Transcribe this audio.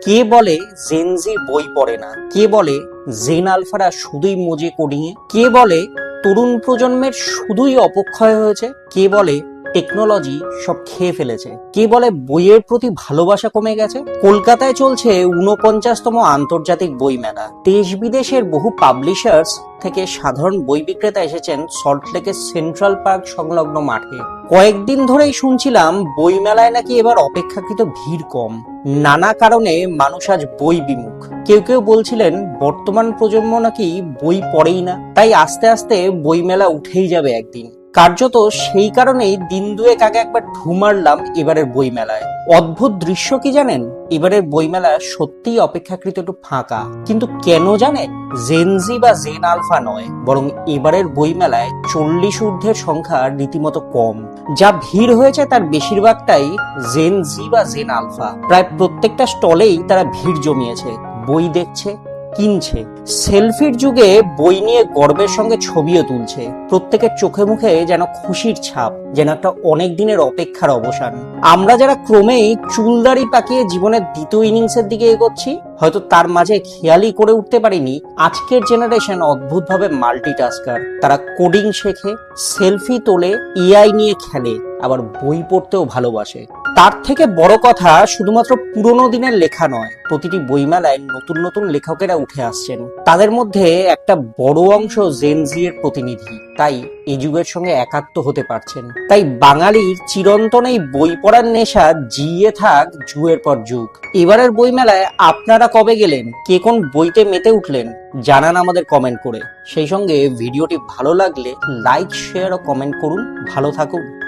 কে বলে জেনজি বই পড়ে না? কে বলে জেন আলফারা শুধুই মজে কোডিংয়ে? কে বলে তরুণ প্রজন্মের শুধুই অপক্ষয় হয়েছে? কে বলে টেকনোলজি সব খেয়ে ফেলেছে? কে বলে বইয়ের প্রতি ভালোবাসা কমে গেছে? কলকাতায় চলছে 49তম আন্তর্জাতিক বই মেলা। দেশ বিদেশের বহু পাবলিশার্স থেকে সাধারণ বই বিক্রেতা এসেছেন সল্টলেকের সেন্ট্রাল পার্ক সংলগ্ন মাঠে। কয়েকদিন ধরেই শুনছিলাম বই মেলায় নাকি এবার অপেক্ষাকৃত ভিড় কম। নানা কারণে মানুষ আজ বই বিমুখ। কেউ কেউ বলছিলেন বর্তমান প্রজন্ম নাকি বই পড়েই না, তাই আস্তে আস্তে বই মেলা উঠেই যাবে একদিন। কার্যত সেই কারণেই দিন দুয়েক আগে একবার ঢু মারলাম এবারের বই মেলায়। অদ্ভুত দৃশ্য কি জানেন? এবারের বইমেলা সত্যিই অপেক্ষাকৃত একটু ফাঁকা। কিন্তু কেন জানেন? জেনজি বা জেন আলফা নয়, বরং এবারের বইমেলায় 40 ঊর্ধ্বের সংখ্যা রীতিমতো কম। যা ভিড় হয়েছে তার বেশিরভাগটাই জেনজি বা জেন আলফা। প্রায় প্রত্যেকটা স্টলেই তারা ভিড় জমিয়েছে, বই দেখছে, কিনছে। সেলফির যুগে বই নিয়ে গর্বের সঙ্গে ছবিও তুলছে। প্রত্যেকের চোখে মুখে যেন খুশির ছাপ, যেন একটা অনেক দিনের অপেক্ষার অবসান। আমরা যারা ক্রমেই চুলদাড়ি পাকিয়ে জীবনের দ্বিতীয় ইনিংসের দিকে এগোচ্ছি, হয়তো তার মাঝে খেয়ালই করে উঠতে পারিনি আজকের জেনারেশন অদ্ভুতভাবে মাল্টিটাস্কার। তারা কোডিং শেখে, সেলফি তোলে, এআই নিয়ে খেলে, আবার বই পড়তেও ভালোবাসে। তার থেকে বড় কথা, শুধুমাত্র পুরোনো দিনের লেখা নয়, প্রতিটি বইমেলায় নতুন নতুন লেখকেরা উঠে আসছেন। তাদের মধ্যে একটা বড় অংশ জেনজি এর প্রতিনিধি, তাই এই যুগের সঙ্গে একাত্ম হতে পারছেন। তাই বাঙালির চিরন্তন এই বই পড়ার নেশা জিয়ে থাক যুগের পর যুগ। এবারের বইমেলায় আপনারা কবে গেলেন? কে কোন বইতে মেতে উঠলেন? জানান আমাদের কমেন্ট করে। সেই সঙ্গে ভিডিওটি ভালো লাগলে লাইক, শেয়ার ও কমেন্ট করুন। ভালো থাকুন।